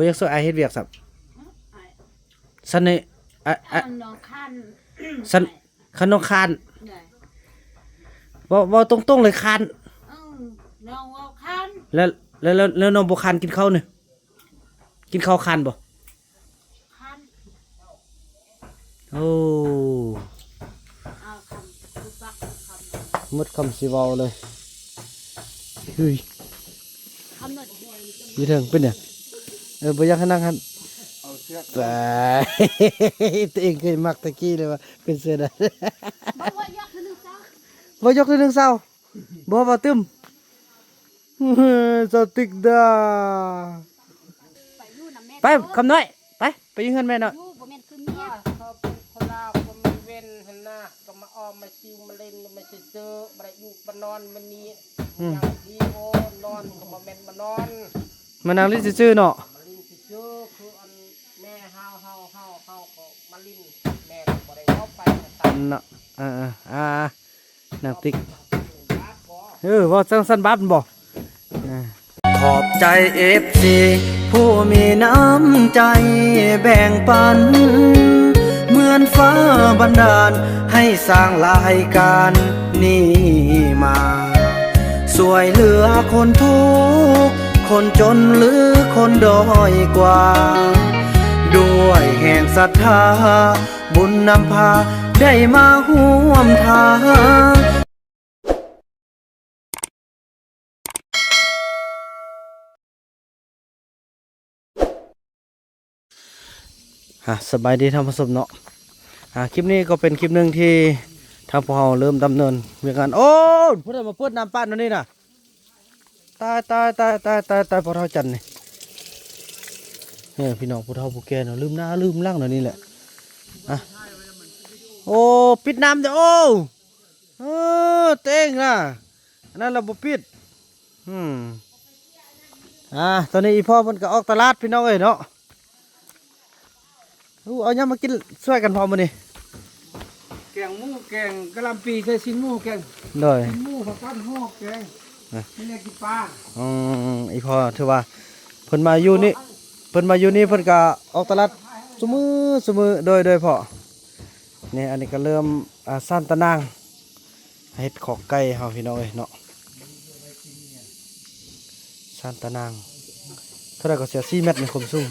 บ่อยากช่วยอายเฮ็ดเวียกซับสันนี่น้องคันสันคันน้องคานบ่ตรงๆเลยคานน้องว่าคันแล้วน้องบ่คานกินข้าวนี่กินข้าวคานบ่คันโอ้หมดคำสิเว้าเลยเฮ้ยอยู่เถิงเป็นเนี่ยบ่อยากให้นั่งหั่นแต่ตัวเองเคยมักตะกี้เลยว่าเป็นเสือดบ่ยกคือ1เศร้าบ่ว่าตึมสติกดาไปคำน้อยไปยืนเฮือนแม่เนาะบ่แม่นคือเมียเขาเป็นคนลาวก็มีเว้นหั่นน่ะก็มาอ้อมมาซิวมาเล่นมาเจอบ่ได้อยู่บ่นอนมื้อนี้อย่างที่โอ้นอนก็บ่แม่นบ่นอนมานั่งลิ้นซื่อๆเนาะมาลิ้นซื่อคืออันแม่เฮาก็มาลิ้นแม่ก็บ่ได้เอาไปตามเนาะนางติ๊กว่าสั้นๆบัดบ่ขอบใจ FC ผู้มีน้ำใจแบ่งปันเหมือนฟ้าบันดาลให้สร้างรายการนี้มาสวยเหลือคนทุกข์คนจนหรือคนด้อยกว่าด้วยแห่งศรัทธาบุญนำพาได้มาร่วมทางสบายดีท่านผู้ชมเนาะคลิปนี้ก็เป็นคลิปหนึ่งที่ทางพวกเราเริ่มดำเนินเรื่องการโอ้พูดมาพูดน้ำปั้นตรงนี้นะตายพอเท่าจันนี่พี่น้องผู้เฒ่าผู้แก่เนาะลืมหน้าลืมล่างเนาะนี่แหละโอ้ปิดน้ำเด้อโอ้เต้งนะอันนั้นเราบ่ปิดตอนนี้อีพ่อมันก็ออกตลาดพี่น้องเอ้ยเนาะเอาเนี่ยมากินช่วยกันพอมื้อนี้แกงหมูแกงกะหล่ำปีใส่ชิ้นหมูแกงเลยชิ้นหมูผักกาดฮอกแกงนี่แหละกินปลาอีพ่อถือว่าเพิ่นมาอยู่นี่เพิ่นก็ออกตลาดซุมื้อโดยพ่อนี่อันนี้ก็เริ่มซ่านตะนางเฮ็ดขอกไก่เฮาพี่น้องเอ้ยเนาะซ่านตะนางเท่าไหร่ก็เสีย4เม็ดในคมสูง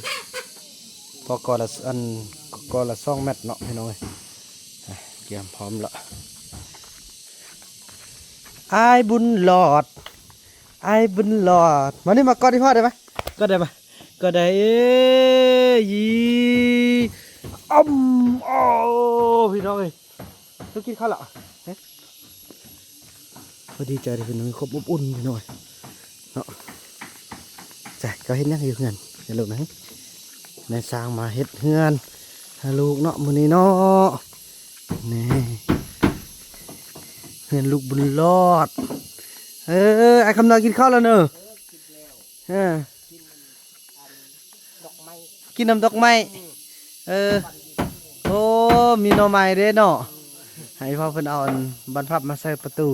พอก่อนละ2เม็ดเนาะพี่น้องเอ้ยเตรียมพร้อมละไอ้บุญหลอดมานี่มากอดที่พ่อได้ไหมก็ได้ยีโอ้พี่น้องเอ้ยต้องกินข้าวละพอดีใจเลยพี่น้องครบอบอุ่นพี่น้อยเนาะใจก็เห็นยังอยู่เงินอย่าลืมนะแม่สร้างมาเฮ็ดเฮือนลูกเนาะมื้อนี้เนาะนี่เฮือนลูกบุญรอดไอ้คำนากินข้าวแล้วเนอะกินน้ำดอกไม้โอ้มีหน่อไม้เด้เนาะให้พ่อเพิ่นเอาบรรพับมาใส่ประตู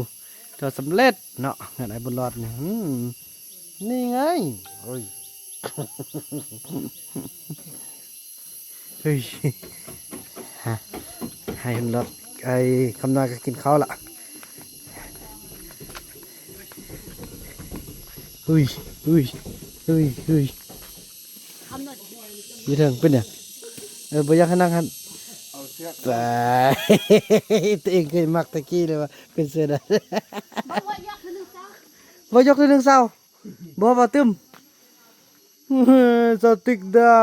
ตัวสำเร็จเนาะเงินไอ้บุญรอดนี่ไงโอ้ยเฮ้ยให้รถไอ้คำนาก็กินข้าวละเฮ้ยอยู่เถิงเป็นเนี่ยบ่อยากให้นั่งหันแต่ตัวเองเคยมักตะกี้เลยว่าเป็นเสือดบ่ยกคือ1เศร้าบ่ว่าตึมสติกดา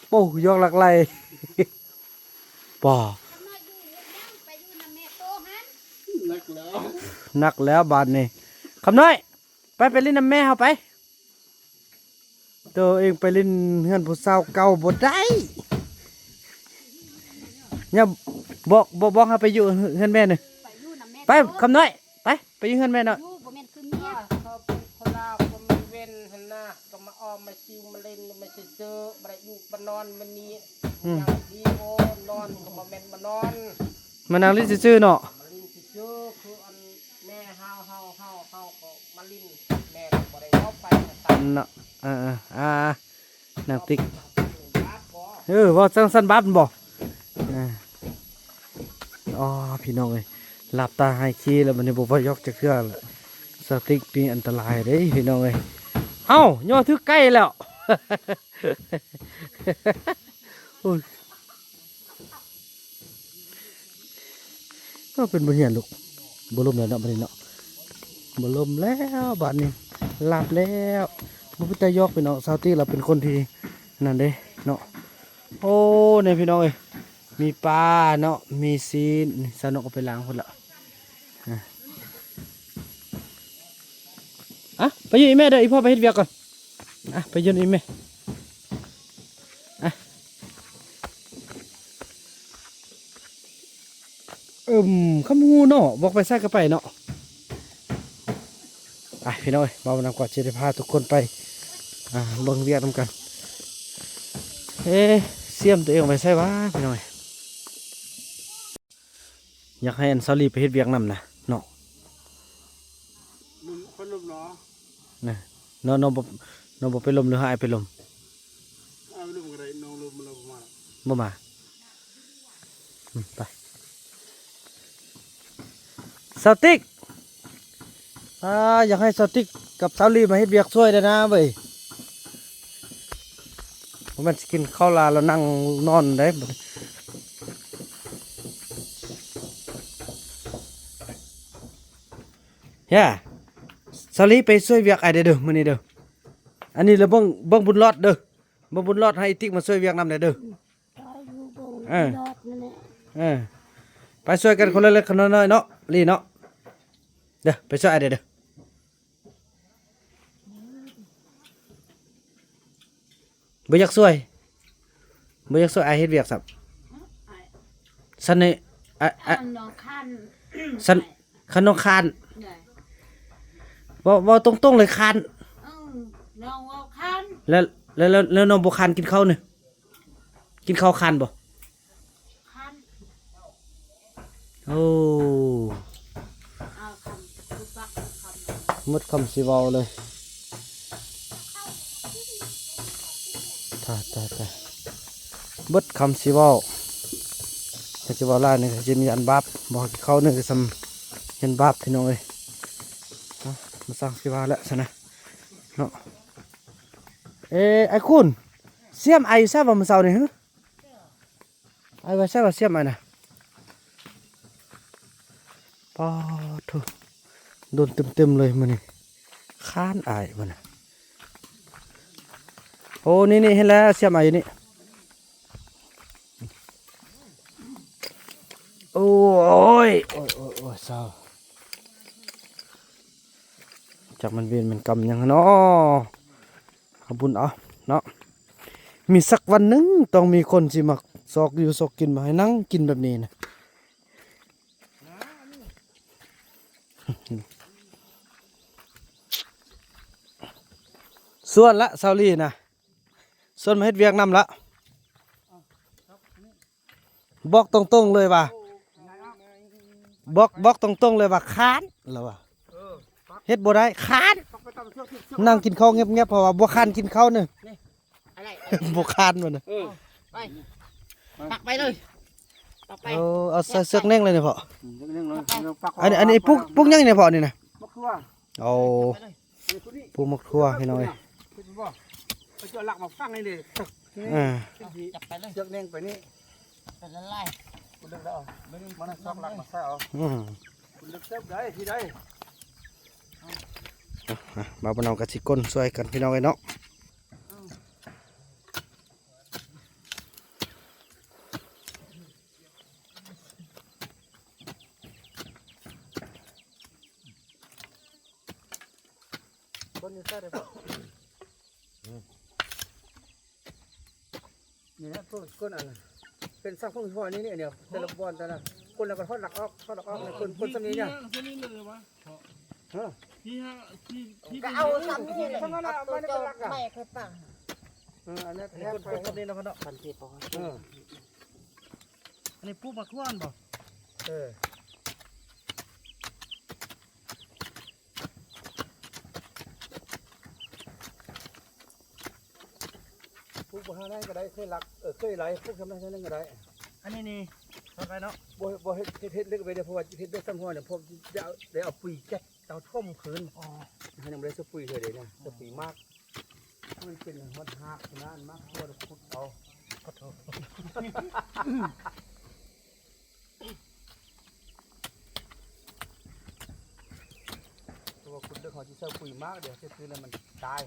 โอ้ยกหลักไหลป่อนักแล้วบาดนี่คำน้อยไปเล่นน้ำแม่เขาไปตัวเองไปเล่นเฮือนผู้สาวเก่าบ่ได้เนี่ยบอกให้ไปอยู่เฮือนแม่หนึ่งไปคำน้อยไปอยู่เฮือนแม่เนาะเขาเป็นคนลาวก็มีเว้นหั่นน่ะก็มาอ้อมมาซิวมาเล่นมาเจอบ่ได้อยู่บ่นอนมื้อนี้อย่างที่โอ้นอนก็บ่แม่นบ่นอนมานั่งลิ้นซื่อๆเนาะมาลิ้นซื่อคืออันแม่เฮา มาลินแม่บ่ได้เอาไปตาม เนาะนางติ๊กว่าสั้นๆบัดบ่อ๋อพี่น้องเอ้ยหลับตาให้ขี้แล้วมันนี่บ่ว่ายกจะเครื่องละสติ๊กนี่อันตรายเด้พี่น้องเอ้ยเอ้าย่อถึกใกล้แล้ว โอ้ยก็เป็นบ่เหียนลูกบ่ลมแล้วเนาะบัดนี้เนาะบ่ลมแล้วบัดนี้หลับแล้วบ่เป็นตายกพี่น้องสติ๊กเราเป็นคนที่นั่นเด้เนาะโอ้เนี่ยพี่น้องเอ้ยมีปลาเนาะมีซีนสนุกเอาไปล้างพุ่นละไปยืนอีแม่เด้ออีพ่อไปเฮ็ดเวียกก่อนไปยืนอีแม่ขมูเนาะบอกไปใส่กระไปเนาะพี่น้องเบานำกว่าจะได้พาทุกคนไปเบิ่งเวียกนำกันเสียมตัวเองไปใส่ว่าพี่น้องอยากให้อันซาลีไปเฮ็ดเวียกนำนะเนาะคนลุมเนาะน้องบ่ไปลมหรือหายไปลมลุมก็ได้น้องลุมมา บ่มาไปสติ๊กอยากให้สติ๊กกับซาลีมาเฮ็ดเวียกช่วยได้นะเว้ยมันสิกินข้าวลาแล้วนั่งนอนได้ซาลีไปช่วยเวียกไอเด้อมื้อนี้เด้ออันนี้เราเบิ่งบุญรอดเด้อเบิ่งบุญรอดให้ติ๊กมาช่วยเวียกนำได้เด้อไปช่วยกันคนละเล็กคนละน้อยเนาะลีเนาะเด้อไปช่วยไอเด้อบ่อยากช่วยไอเฮ็ดเวียกสับสันนี่น้องคัน สันขนมคานบ่ตรงๆเลยคานน้องเอาคันแล้วน้องบ่คานกินข้าวนี่กินข้าวคานบ่คันโอ้หมดคำสิเว้าเลยตายเบิดคำสิเว้าถ้าจะเว้าลายนี่ก็จะมีอันบาปบ่กินข้าวนี่ก็ซ้ำยันบาปพี่น้องเอ้ยมาสร้างสิว่าแล้วซะนะเนาะไอ้คุณเสียมไอ้อยู่ซะบ่มื้อเช้านี่ฮะไอ้ว่าซะว่าเสียมไอ้น่ะปอโถโดนเต็มเลยมื้อนี้ค้านไอ้มื้อน่ะโอ้นี่เห็นแล้วเสียมไอ้อยู่นี่โอ้ยเศร้าจากมันเวียนมันกำยังเนาะขบุญเอาเนาะมีสักวันหนึ่งต้องมีคนสิมาซอกอยู่ซอกกินมาให้นั่งกินแบบนี้นะส่วนละซาลีนะส่วนมาเฮ็ดเวียกนำละบอกตรงๆเลยว่าบอกตรงๆเลยว่าค้านแล้วว่าเฮ็ดบ่ได้ค้านนั่งกินข้าวเงียบๆเพราะว่าบ่ค้านกินข้าวนึงบ่ค้านมันน่ะไปปักไปเลยปักไปเอาเสือกเน่งเลยเนี่ยพ่ออันนี้ปุ๊กยังเนี่ยพ่อนี่นะมะครัวเอาปุ๊กมะครัวให้หน่อยไปเจาะหลักมาฟังนี่เลยจับไปเลยเสือกเน่งไปนี่เป็นละลายคุณเลือกแล้วไม่ได้มันซอกหลักมาใส่เอาคุณเลือกเติมได้ที่ได้มาบนเอากระชิก้นช่วยกันพี่น้องไอ้เนาะคนอยู่ใต้ได้ปะนี่นะพวกก้นอะไรเป็นซักพวกพ่อนี่เนี่ยแต่ละบอลแต่ละคนละก็ทอดหลักออกเนี่ยคนสมีเนี่ยก็เอาซ้ำนี่เลยเอาตัวไม่เคยปังอันนี้คนนี้นะพ่อเนาะพันทีพออันนี้ปุ๊บมาคว้านบ่ บ่หาได้ก็ได้เคยรักเคยไหลพวกทำได้นั่นก็ได้ อันนี้นี่ทำไปเนาะ บ่เฮ็ดเล็กไปเด้เพราะว่าเฮ็ดได้ซ้ำหัวเนี่ยผมจะเอาได้เอาปุ๋ยแก๊สเตาท่มคืนให้นำได้สปุ๋ยเท่าใดเนี่ยสปุ๋ยมากปุ๋ยเป็นมันหักนานมากพอขุดเอาขอโทษตัวคุณเรื่องของที่ใส่ปุ๋ยมากเดี๋ยวคือแล้วมันตาย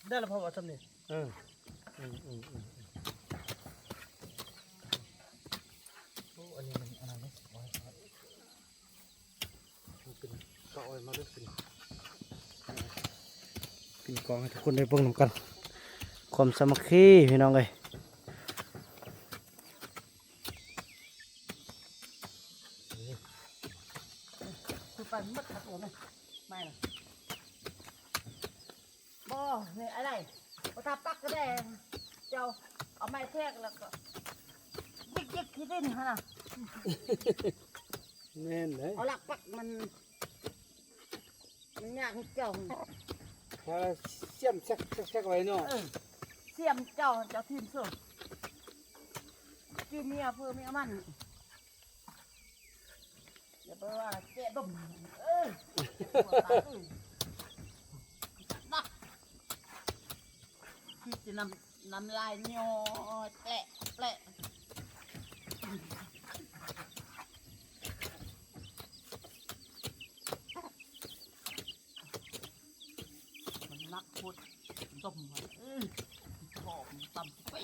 ได้แล้วพอว่าทำนี่ เออโอ้อันนี้มันอะไรเนี่ยเป็นก็เอามาเลือกเป็นกองให้ทุกคนได้เบิ่งนำกันความสามัคคีพี่น้องเอ้ย คือไปมัดขัดโอ้ไหมไม่หรอกบ่เนี่ยอะไรพอทาปักก็ได้เจ้าเอาไม้แทกแล้วก็ยิกที่ดินฮะ แน่นเลย เอาหลักปักมันยากให้เจ้า ถ้าเสียมแซกไว้เนาะ เสียมเจ้าทีมส่วนจีเมียเพื่อเมียมันอย่าไปว่าเจ๊ดมนักที่จะนำลายโยแปะแปะมันนักพูดดมหอมตำไป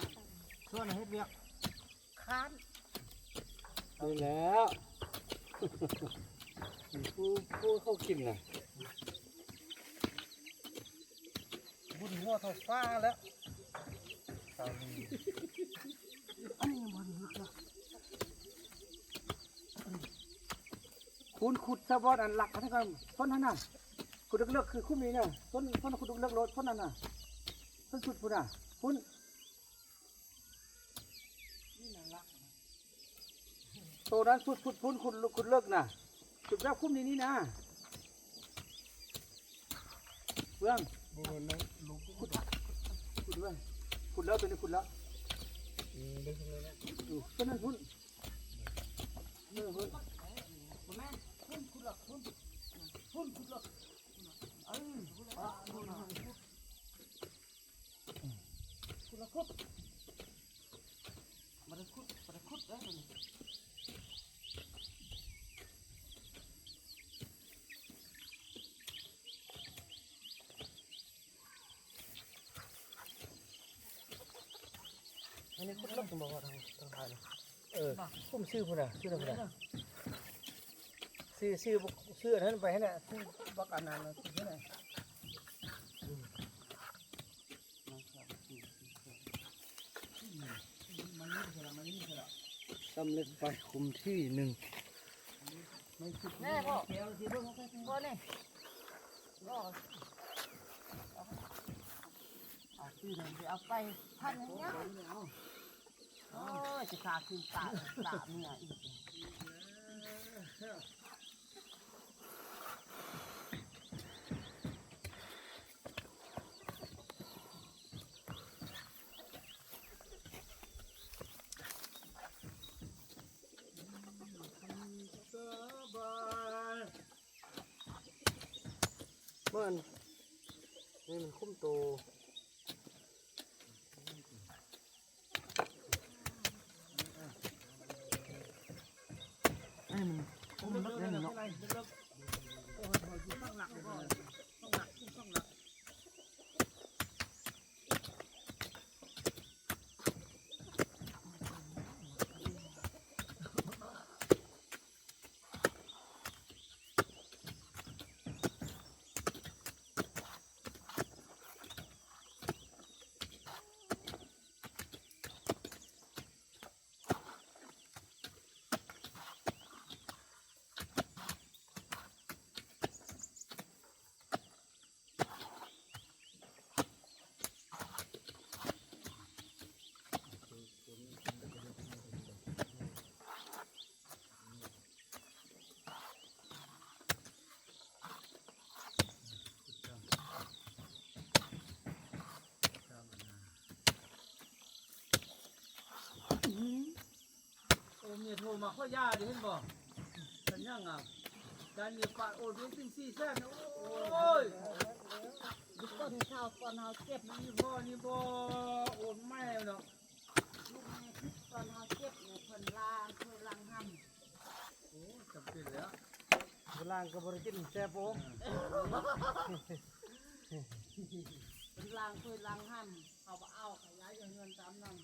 ส่วนเฮ็ดเวียก ค้าน นี่แล้วผู้เข้ากินน่ะ บุญหัวเท่าฟ้าแล้ว อันนี้มันเยอะ คุณขุดสะบอดอันหลักทั้งกันต้นนั้นน่ะขุดเลือกคือคุ้มนี้เนี่ยต้นขุดเลือกรถต้นนั้นน่ะต้นสุดพุ่นน่ะคุณโตนั้นสุดพุ่นขุดเลิกน่ะจุดแล้วคุ้มนี้นะเบื้องขุดด้วยขุดแล้วตัวนี้ขุดแล้วต้นนั้นพุ่นพุ่น แม่คุณคุณหลักคุณคุณหลักคุณหลักคุณมันคุดได้ไหม อันนี้คุณลบบอกว่าทางไทยนะ คุ้มชื่อพุ่นน่ะชื่ออะไรพุ่นน่ะชื่อนั้นไปให้น่ะชื่อบักอันนั้นนะชื่อไหนสำเร็จไปคุมที่หนึ่ง แม่พ่อพ่อนี่ก็เอาไปพันอย่างเงี้ยโอ้ยจะขาคืนตาเนี่ยอีก มันนี่มันคุ้มโต ผมลบเลยเนาะ เ โอ้เมียโทรมาข้อย่าดิเห็นบ่เป็นยังอ่ะการเรียกปาดโอนเป็นสิ่งสี่แสนโอ้ย ดิต้นข้าวตอนเฮาเก็บ นี่บ่โอนแม่เนาะ ลูกแม่คิดตอนเฮาเก็บเนี่ยเพิ่นล้างเพิ่นล้างห้ำ โอ้จำเป็นแล้ว โบราณก็บ่ได้กินแซ่บโอ้ เป็นล้างถ้วยล้างห้ำเอาไปเอาขยายเงินตามนั้น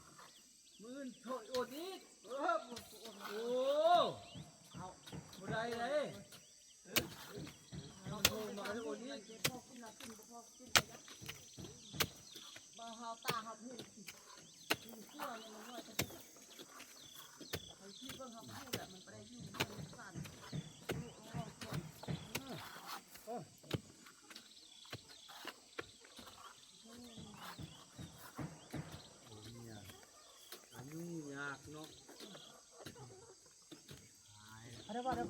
มื่นโถโอนอีกโอ้เอาบ่ได้เลยเอาโทรมาให้โอนอีก เดี๋ยวพอกินละกินบ่พอกินไปยักบ่เฮาตาเฮาพูดกินชั่วเนี่ยมันว่าจะไอ้ที่เบิ่งเฮาพูดอะมันบ่ได้อยู่ในสั่นลูกน้องคน เนี่ยอันยุ่งยากเนาะ เดี๋ยวก่อนง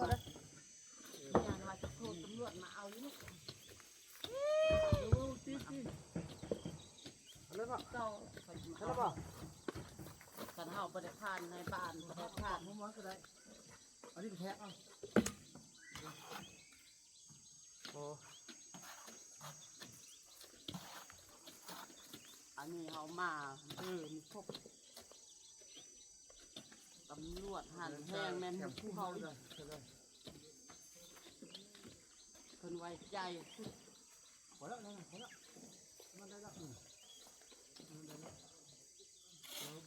านว่าจะโทรตำรวจมาเอาอยู่นี่ โอ้ตีตี อะไรบ่ เจ้า อะไรบ่ กันเฮาบ่ได้ผ่านในบ้านบ่ได้ผ่าน ผมว่าก็ได้อันนี้แท้เอา โอ้ อันนี้เฮามามีพวกตำรวจหันแห้งแม่นผู้เฮาเพิ่นไว้ใจ พอแล้วนะพอแล้วมันได้แล้ว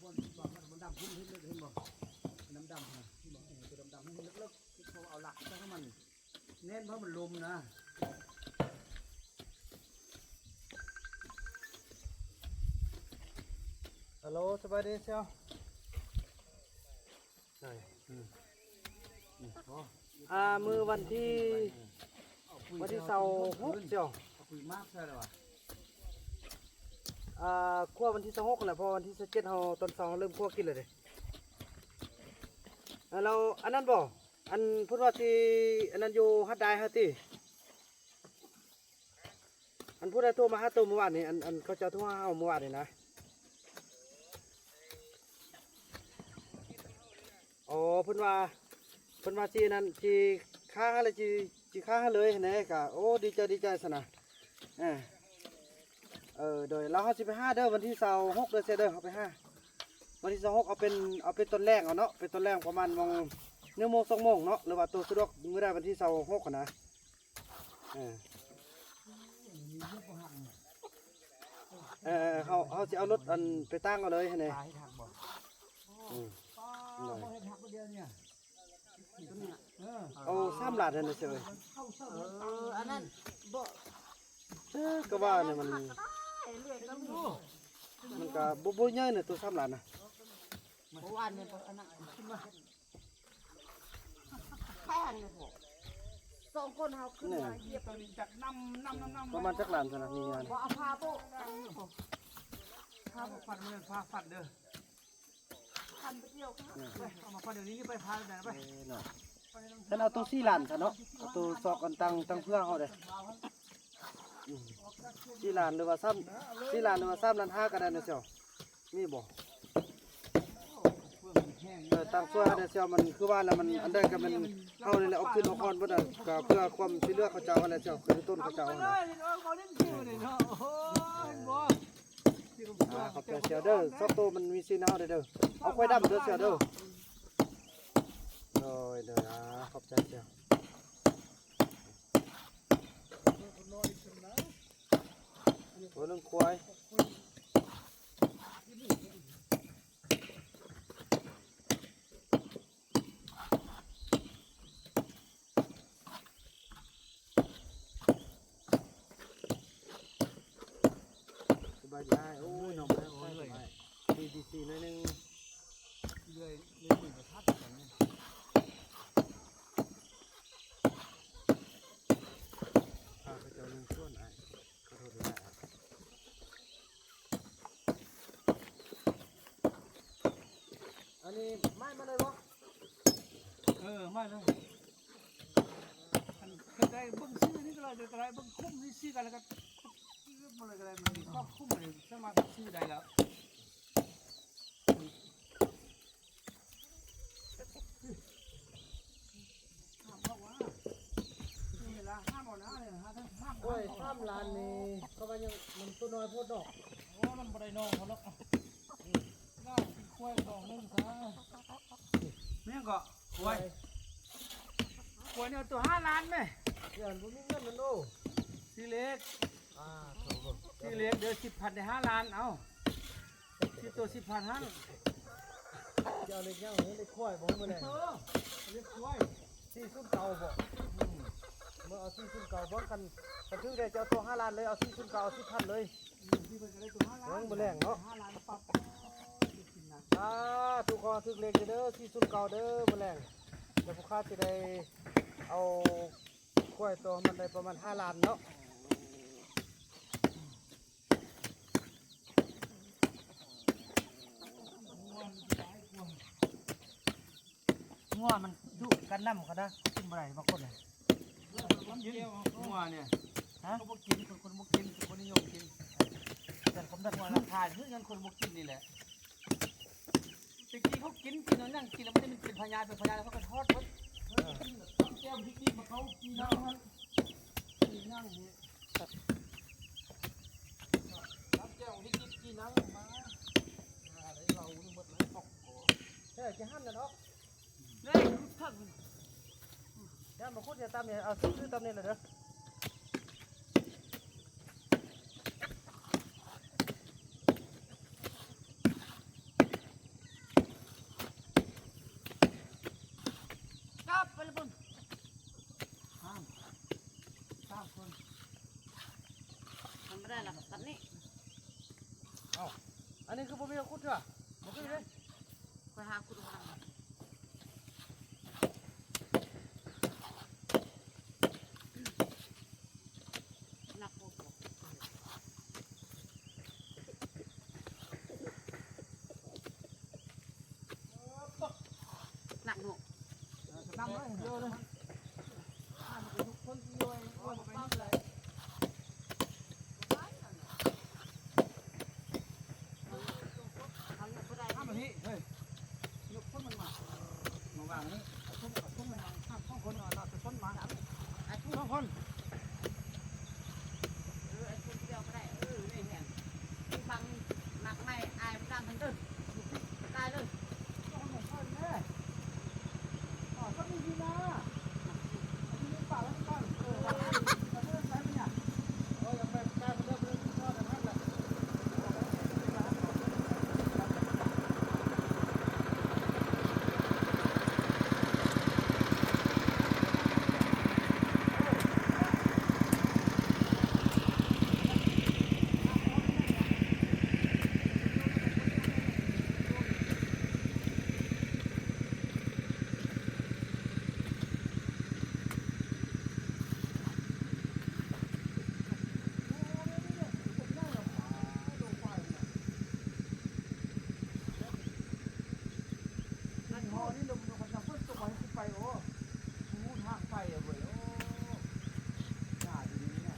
บนมันดำขึ้นเห็นบ่น้ำดำนะที่บอกตัวดำๆให้เลิกๆที่เขาเอาหลักให้มันเน้นเพราะมันลมนะฮัลโหลสบายดีเชียวใช่มือวันที่เสาร์6เชียว คุยมากใช่หรอ คั่ววันที่26แหละเพอวันที่17เฮาตอนเช้าเริ่มคั่วกินเลยเด้เราอันนั้นบ่อันพูดว่าสิอันนั้นอยู่ฮัดได้ฮะติอันพูดได้โทรมาหาตัวเมื่อวานนี่อันเขาจะโทรหาเฮาเมื่อวานนี่นะอ๋อเพิ่นว่าสินั่นสิค้าอะไรสิค้าเลยแหน่ก็โอ้ดีใจซะนะโดยเราเขาสิไปห้าเด้อวันที่26เด้อเสียเด้อเขาไปห้าวันที่26เอาเป็นต้นแรกเอาเนาะเป็นต้นแรกประมาณ1 โมง 2 โมงเนาะหรือว่าตัวสะดวกมื้อได้วันที่26กันนะเขาสิเอารถอันไปตั้งเอาเลยแหน่ ตายทักบ่บ่ให้ทักเดียวเนี่ยเอา3 ล้านนั่นน่ะเสียเอ้ย อันนั้นบ่ ก็ว่าเนี่ยมัน ได้เรื่อยก็มี มันก็บ่ใหญ่น่ะตัว3 ล้านน่ะ เมื่อวานเนี่ยอันนั้นขึ้นมาแพงเลยพวก2คนเฮาขึ้นมาเหยียบ จากน้ำ ประมาณจักล้านซั่นน่ะมีงาน บ่เอาพาโป๊ะ ข้าวฟันมือพาฟันเด้อ คันไปเที่ยวค่ะ ไปเอามาฟันเดี๋ยวนี้ไปพาไหนไป เนาะฉันเอาตัว4 ล้านซะเนาะเอาตัวซอกกันตั้งเพื่อเฮาเด้4 ล้านหรือว่า4 ล้านหรือว่า3 ล้าน5ก็ได้นะเสี่ยวมีบ่ เพื่อมันแห้ง ตั้งช่วยให้ได้เสี่ยวมันคือว่าแล้วมันอันใดก็มันเฮานี่แหละเอาขึ้นเอาคอนบ่ได้ก็เพื่อความสิเหลือเขาเจ้าอะไรเสี่ยวคือต้นเขาเจ้า ไป นั่น เล น่ะ ยเขาเล่นคิวเลยเนาะโอ้ยบ่ ขอบใจเสี่ยวเด้อซอกโตมันมีสินเฮาเด้อเอาค่อยดำเด้อเสี่ยวเด้อโอ้ยเด้อขอบใจเสี่ยวโอ้ยนึงควายสบายดีโอ้ยน้องไปโอ้ยเลยดีหน่อยนึง เลยมือทัดกันเนี่ย เขาเจ้านึงส่วนขอโทษด้วยอันนี้ไม้มาเลยบ่ ไม่เลยก็ได้เบิ่งซื้อนี่ก็ได้เบิ่งคุ้มนี่ซื้อกันแล้วก็มันเลยก็ได้มันก็คุ้มเลยสามารถซื้อได้แล้ว โพดดอก โอ้มันบ่ได้น้องเขาหรอกน้ากินกล้วยดอกนึงซะแม่งก็กล้วยเนี่ยตัว5 ล้านแม่ เดี๋ยวบ่มีเงินนั่นโอ้ สีเล็ก โถ สีเล็กเดี๋ยว10,000ได้5 ล้านเอาสิตัว10,000หั่น จะเอาเล็กย่างนี้เล็กค่อยบ่มื้อแลง เล็กกล้วย ที่ซุ่มเก่าบ่เมื่อเอาที่ซุ่มเก่าบ่กันถึงได้เจ้าตัว5ล้านเลยเอาที่ซุ่มเก่าเอา10,000เลย ที่เพิ่นก็ได้ตัว5 ล้าน มื้อแลงเนาะ 5 ล้านปั๊บ ทุกคนถึกเล็กเด้อที่ซุ่มเก่าเด้อมื้อแลงเดี๋ยวผู้ค้าสิได้เอากล้วยตัวมันได้ประมาณ5ล้านเนาะ งัวมันดุกันน้ำเขานะกินบ่ได้บางคนเลย มันเดียวงัวเนี่ย ฮะ เขาบ่กินคนบ่กินคนนิยมกิน แต่ผมดัด งัว ว่า ราคาคือกันคนบ่กินนี่แหละตะกี้เขากินแล้วนั่งกินแล้วมันเป็นพญาแล้วเขาก็ทอดเพิ่นแก้วพริกมาเขากินน้ำมันกินนั่งนี่รับแก้วพริกกินน้ำมาอะไรเราหมดเลยปอก ใช่จะห้ามนะเนาะ นี่ท่าน ย่านบางคนจะตามเนี่ยเอาซื้อตามเนี่ยเลยเด้อ กลับไปเลยบุญ ห้ามสร้างคน มันไม่ได้หรอกตัดนี่ อันนี้คือบ่มีอาคุดจ้ะบ่คือเลย คอยหาคุณมาหนักโอ้โหหนักหนู นำเลยเยอะเลยทุกคนที่ย่อยอ้วนไปนี่เลยห้ามมาที่เฮ้ยยกคนมันมาวางนี้คนมันมาห้าม2 คนเราจะคนมา2 คน ไอ้คนเดียวก็ได้นี่แหงที่ฟังหนักไม่อายตามทั้งตึ้งตายเลย ต้องหนุ่มพ่อแม่อ๋อก็มีดีนะมีป่าแล้วก็เราเดินไปเนี่ย ยังไปกล้าเด้อเด้อทอดกันหั่นล่ะ นั่นหอนี่ลงมันจะเพิ่มตัวมันไปโอ้มูทางไปอ่ะเว้ยโอ้น่าดีเนี่ย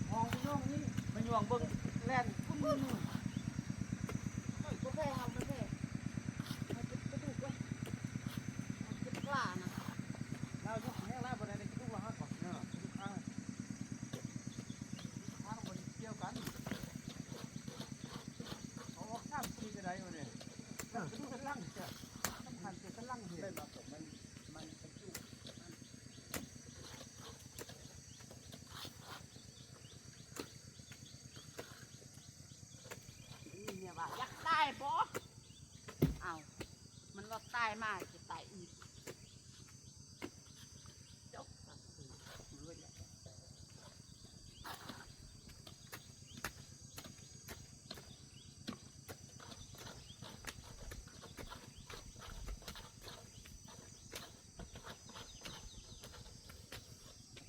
ห้องน้องนี่มันหยวงเบิ่งแล่นพุ่ง ก็แพ้ทำไม่แพ้มันจะกระดูกวะมันจะกล้านะ เราทุกแห่งแล้วบ่ได้ทุกว่าฮักบ่เนาะทุกครั้งทางบ่เกี่ยวกันเอาออกข้ามปีก็ได้อยู่เนี่ยดูกันลังจ้ะสำคัญคือกันลังเห็นมันประจุ เนี่ยว่าอยากตายบ่เอามันว่าตายมากจะตายอีกจบเลยแหละ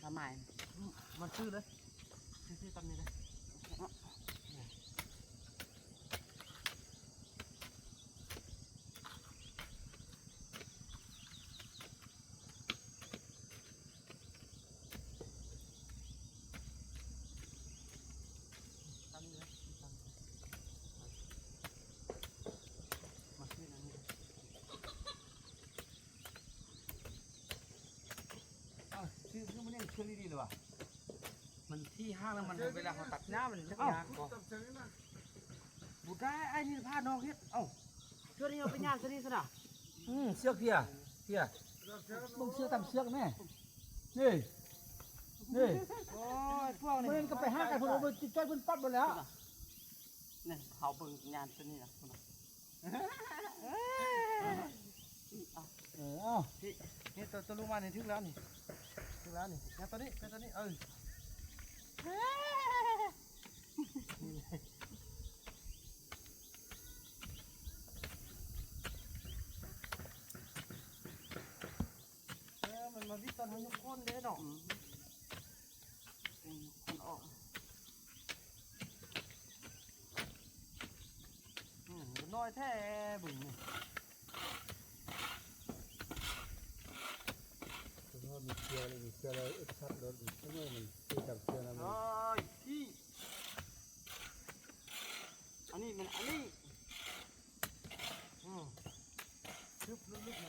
ทำไม มันซื้อเลยซื้อตามนี้เลย ตามนี้ตามมาซื้อนั่นนี่อ้าวซื้อมันยังเชื่อดีๆเลยว่ะมัน มันที่ห้างแล้วมันเวลาเขาตัดหน้ามันยากกว่าบุได้ไอ้นี่ผ้านอกเฮ็ดเอ้า ช่วงนี้เอาไปย่างซะนี่ซะน่ะ เชือกเพียมึงเชือกตามเชือกแม่นี่ โอ้ยพวกนี้ มึงก็ไปห้างกันพวกมึงจิตใจมึงปั๊บหมดแล้ว นี่เขาเบิ่งงานซะนี่น่ะพุ่นน่ะ นี่ตัวลูกมานี่ถึงแล้วนี่งานตัวนี้มันมาวิตอนเขายกก้นเด้เนาะ คนออก น้อยแท้บึ้งนี่มีเชือกเลยอึดชัดรถอีกใช่ไหมมันคือจับเชือกนะมันพี่อันนี้ลึกมันนี่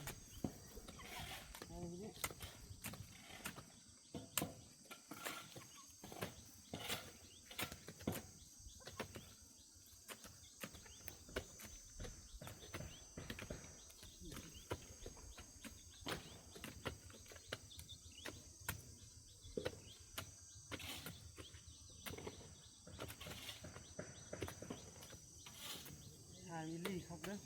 ชายวิลลี่ครับเด้อ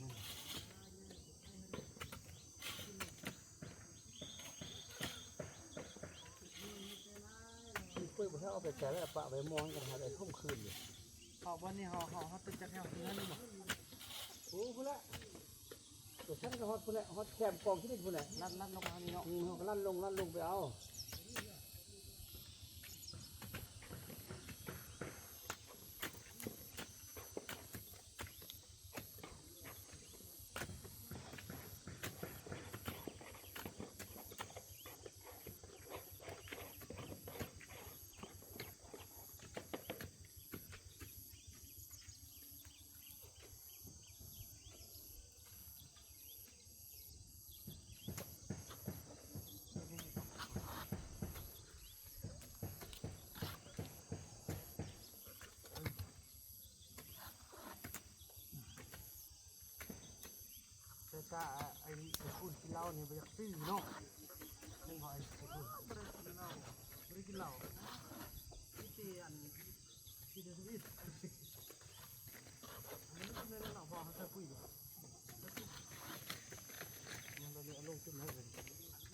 คุยบ่ถ้าเอาไปแก่แล้วปะไปมองกันหาได้ทุ่มคืนเลยเขาวันนี้เขาตึกจักแถวที่นั่นนี่บ่โอ้พุ่นละตัวฉันก็ฮอดพุ่นละฮอดแคมกองที่นี่พุ่นละลั่นลงมานี่เนาะเขาก็ลั่นลงไปเอาแต่ไอ้คุณกินเหล้าเนี่ยไปจากซื้อเนาะซึ่งพอไอ้คุณไม่ได้กินเหล้าที่อันที่เดนวิดอันนี้ไม่ได้เหล้าพอเขาจะคุยอยู่มันเลยเอาลงขึ้นมาเลย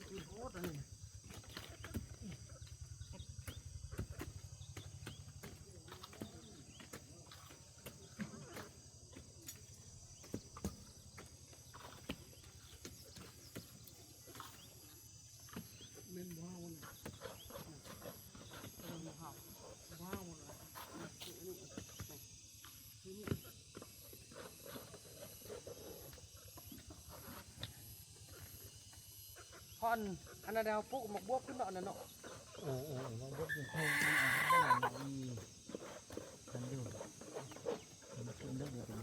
คือโคตรเลยเล่นว้าวมันว้าวมันพอนอันนั้นเราปุ๊กหมกบวกขึ้นเนาะนั่นเนาะหมกบวกขึ้นเท่านั้นได้ทันอยู่มันขึ้นเลิกเลยเป็น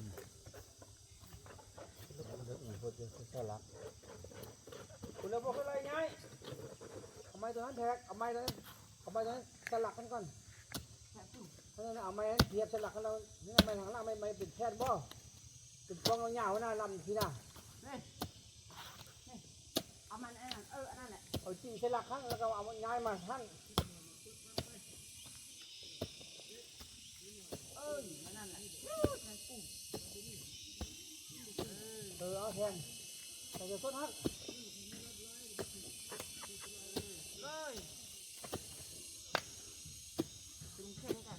เลิกหน่อยพอจะสลักคุณเราบอกอะไรไงเอาไม้ตัวนั้นแทกเอาไม้ตัวนั้นสลักกันก่อนเพราะฉะนั้นเอาไม้เทียบสลักกันเรานี่ไม้ทางล่างไม้เป็นแท่นบ่เป็นกล้องเงาหน้าลำทีน่ะนี่เอามันอันนั้นแหละเอาจีสลักข้างแล้วก็เอาย้ายมาข้างนั่นแหละเอาแทนแต่จะต้นฮักเลยดึงเข่งกัน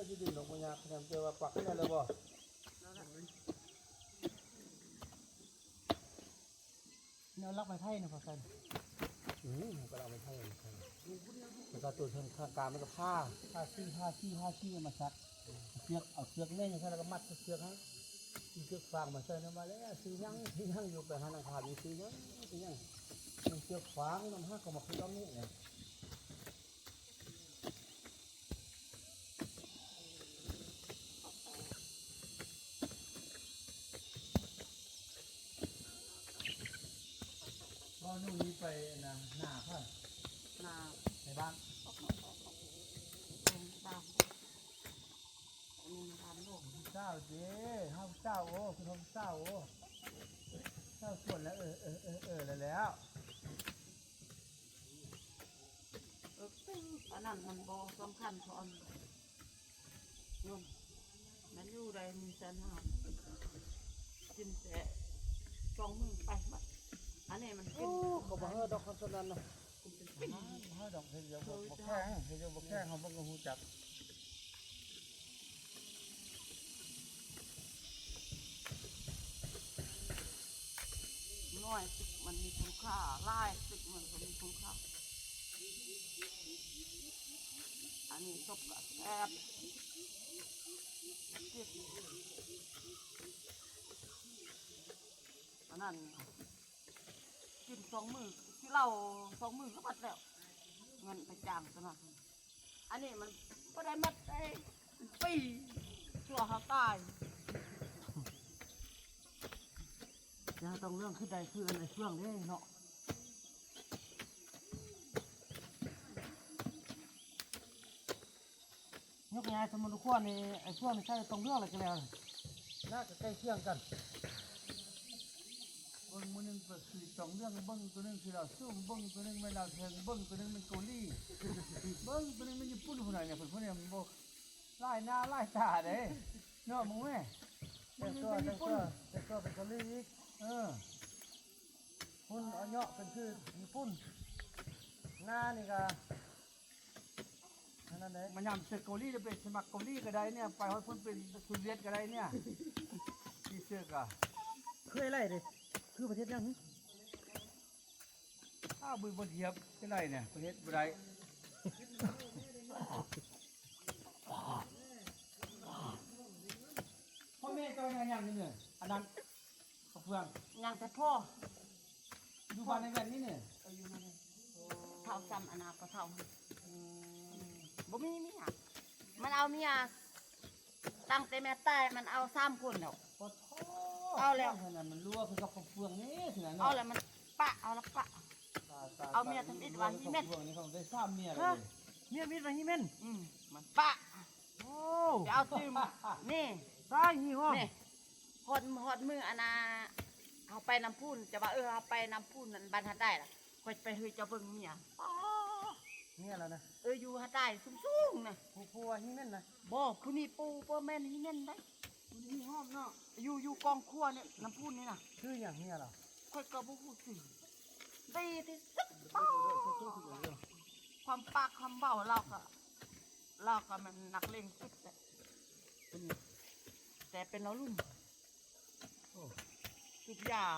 ที่ดึงลงมายาแทนเจอว่าปักขึ้นได้เลยบ่เนี่ยรักไม้ไผ่นะพ่อสันก็เอาไม้ไผ่แล้วก็ตัวเชิงข้างกลางมันก็ผ้าซี่มาซักเอาเชือกเล่นอย่างนั้นแล้วก็มัดเชือกให้เชือกฟางมาใส่น้ำมาแล้วซื้อยังอยู่ไปหาหนังขาดมีซื้อยังเชือกฟางน้ำห้าก็มาคือต้องนี่ไงก็นู่นนี้ไปหน้าพ่อในบ้าน ศร้าเจ้ห้ามเศร้าโอ้คุณทำเศร้าโอ้เศร้าส่วนแล้วแล้ว อันนั้นมันบ่สำคัญพอนนู่นมันอยู่ใดมีสนามกินแต่2 มื้อไปบัดอันนี้มันกิน เขาบอกดอกคำสนั่นเนาะให้ดอกเดียวบกแข้งเดียวบกแข้งเขาบอกหูจับ น้อยตึกมันมีคุณค่าลายตึกมันก็มีคุณค่าอันนี้ชอบกับแอบอันนั้นกิน2 มื้อที่เรา2 มื้อก็บัดแล้วเงินไปจ้างซะหน่อยอันนี้มันก็ได้มัดได้ปีชั่วเขาตายอย่าต้องเรื่องขึ้นใดคืออะไรเชื่องเด้เนาะยกย้ายสมมุติขั้วนี่ไอ้เชื่องนี่ใช่ตรงเรื่องอะไรกันแล้ว น่าจะใกล้เคียงกันเบิ้งมือนึงก็คือสองเรื่องเบิ้งตัวนึงคือเราสู้เบิ้งตัวนึงไม่เราแทงเบิ้งตัวนึงเป็นเกาหลีเบิ้งตัวนึงมันญี่ปุ่นคนไหนเนี่ยคนเนี่ยมันบอกไล่หน้าไล่ตาเด้เนาะมึงแม่แต่ก็เป็นเกาหลีอีกคุณเอาเนาะเป็นคือญี่ปุ่นหน้านี่ก็นั่นเองมันยำเสือเกาหลีจะเป็นสมัครเกาหลีก็ได้เนี่ยไปให้คุณเป็นสุเวียตก็ได้เนี่ยที่เสือกอะ เคยไล่เลยคือประเทศยัง อ้าวบนเทียบจะไรเนี่ยประเทศบุไรพ่อแม่ก็ยังนี่เนี่ยอันนั้นกับเพื่อน ยังแต่พ่อ อยู่บ้านในแบบนี้เนี่ย เอาอยู่นั่นเลยเท่าซ้ำอนาคตเท่าบ่มีเมียมันเอาเมียตั้งแต่แม่ตายมันเอา3 คนแล้ว ปะท้ เอาแล้ว ขนาดมันรั่วคือกับเฟืองนี่สินะ เอา เนาะ แล้วมันปะเอาแล้วปะ เอาเมียทำอิฐวางที่เม็ด เฟืองนี่เขาได้ซ้ำเมียเลย เมียมิดอะไรนี่แม่น มันปะ โอ้ จะเอาจืมนี่ ตายยี่ห้อ นี่หอดมืออันน่ะเอาไปน้ำพุ่นจะว่าเอาไปน้ำพุ่นนั่นบรรทัดได้ล่ะค่อยไปเฮ้ยจะเบิ่งเมียอ๋อ เมียแล้วนะ อยู่หัดได้สูงๆน่ะ ผู้ว่าที่นั่นนะ บ่ผู้นี้ปูบ่แม่นที่นั่นได้ผู้นี้หอมเนาะอยู่กองครัวเนี่ยน้ำพุ่นนี่น่ะ ชื่ออย่างเมียเรา ค่อยก็บ่ฮู้สึกดีที่สุดความปากความเบาเราก็มันนักเลงสุดแต่เป็นเราลุ่มทุกอย่าง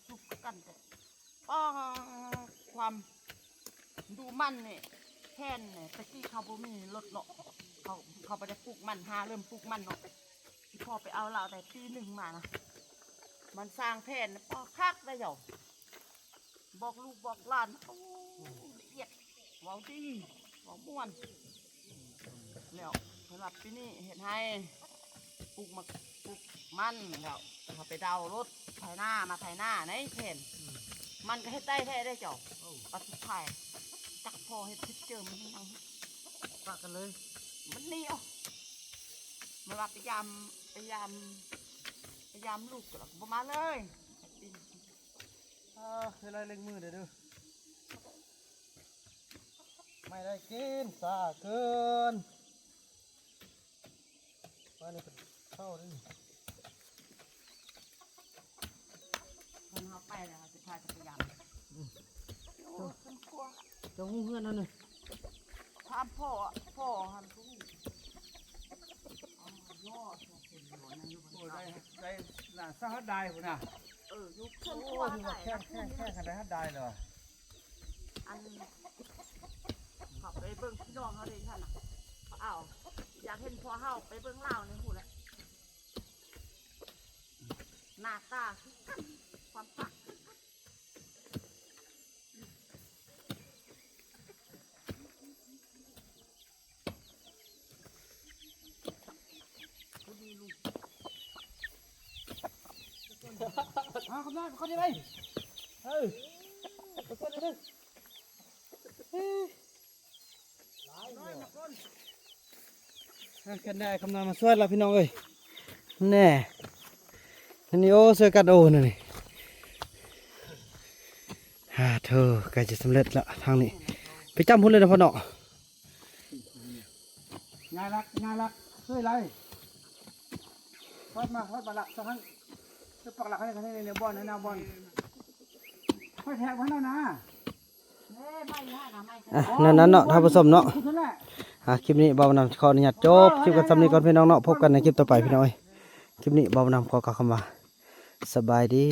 สุกกันแต่ความดูมันเนี่ยแค่นเนี่ยตะกี้เขาบ่มีรถเนาะเขาไปได้ปลูกมันเริ่มปลูกมันเนาะที่พ่อไปเอาเราแต่ปี1มานะมันสร้างแผ่นพ่อคักได้เหรอบอกลูกบอกหลานโอ้ละเอียดเว้าดีเว้าม่วนแล้วสำหรับปีนี้เห็นให้ปลูกมันแล้วเขาไปเดารถไถหน้ามาไถหน้าในแผ่นมันก็ให้ได้แท้ได้เจ้าปัดสุดท้ายจักพอให้พิเจอมันยัง ปากกันเลย มันเหนียวมันว่าพยายามลูกก็หรอกบ่มาเลย คืออะไรเล็งมือเดี๋ยวดูไม่ได้กินซาเกินมาเนี่ยเป็นเข้าดิ มันเอาไปแล้วจะพาจักรยานโอ้ฉันกลัว จะหูเฮือนนั่นเลย ถามพ่อหันตู้ย่อเป็นหัวนั่นอยู่บน โอ้ เขา ได้หน้าซาฮัดได้พุ่นน่ะ ยุค โอ้ ฉัน ย กลัว ดู ได้ แค่ขนาดฮัดได้เลย อันเขาไปเบิ่งพี่น้องเขาเลยท่านน่ะอ้าวอยากเห็นพ่อเฮาไปเบิ่งเล่าในหูแหละหน้าตาคือกันความปักคือดีลูก คำนั้นเขาได้ไหมเฮ้ยเขาได้ไหมหลาย น้อ เลย ย มาคน แค่ได้คำนวณมาช่วยเราพี่น้องเอ้ยแน่อันนี้โอ้ช่วยกันโอ้นั่นนี่เธอใกล้จะสำเร็จแล้วทางนี้ไปจำพุ่นเลยนะพ่อเนาะ ง่ายลักช่วยไรวัดมาละสักครั้งจะปักหลักให้กันในบอลในนาบอลค่อยแทงไว้แล้วนะ นั่นเนาะท่านผู้ชมเนาะคลิปนี้บ่าวนำขออนุญาตจบคลิปกันสำนี้ก่อนพี่น้องเนาะพบกันในคลิปต่อไปพี่น้องเอ้ยคลิปนี้บ่าวนำขอกล่าวคำว่าสบายดี